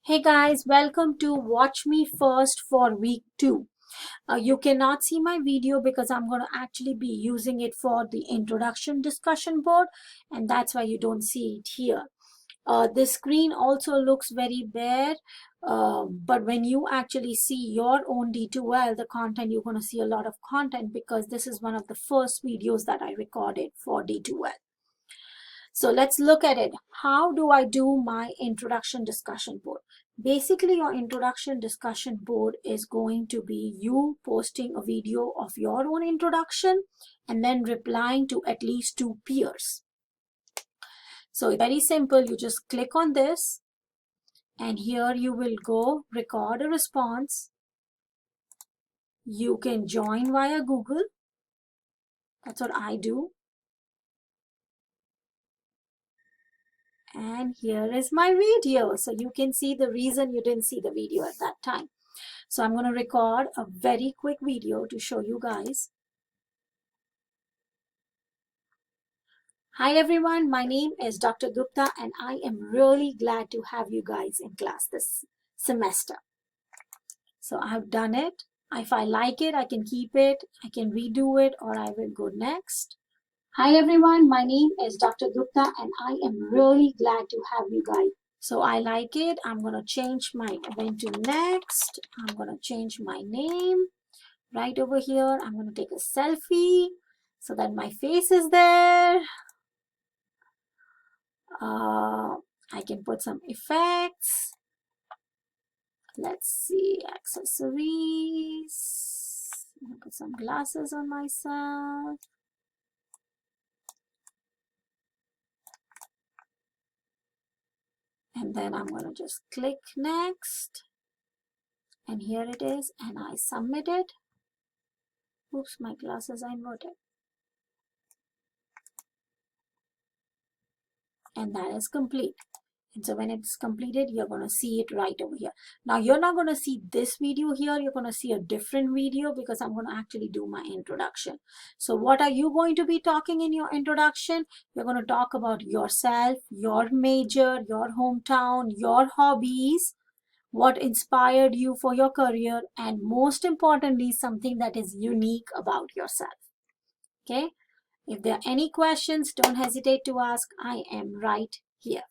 Hey guys, welcome to Watch Me First for week 2. You cannot see my video because I'm going to actually be using it for the introduction discussion board, and that's why you don't see it here. This screen also looks very bare, but when you actually see your own D2L, the content, you're going to see a lot of content because this is one of the first videos that I recorded for D2L. So let's look at it. How do I do my introduction discussion board? Basically, your introduction discussion board is going to be you posting a video of your own introduction and then replying to at least 2 peers. So very simple. You just click on this and here you will go record a response. You can join via Google. That's what I do. And here is my video. So you can see the reason you didn't see the video at that time. So I'm going to record a very quick video to show you guys. Hi everyone, my name is Dr. Gupta and I am really glad to have you guys in class this semester. So I have done it. If I like it, I can keep it, I can redo it, or I will go next. Hi everyone, my name is Dr. Gupta and I am really glad to have you guys. So I like it. I'm going to change my event to next. I'm going to change my name right over here. I'm going to take a selfie so that my face is there. I can put some effects. Let's see, accessories. I'm going to put some glasses on myself. And then I'm going to just click next. And here it is. And I submit it. Oops, my glasses are inverted. And that is complete. And so when it's completed, you're going to see it right over here. Now you're not going to see this video here. You're going to see a different video because I'm going to actually do my introduction. So what are you going to be talking in your introduction? You're going to talk about yourself, your major, your hometown, your hobbies, what inspired you for your career, and most importantly, something that is unique about yourself. Okay? If there are any questions, don't hesitate to ask. I am right here.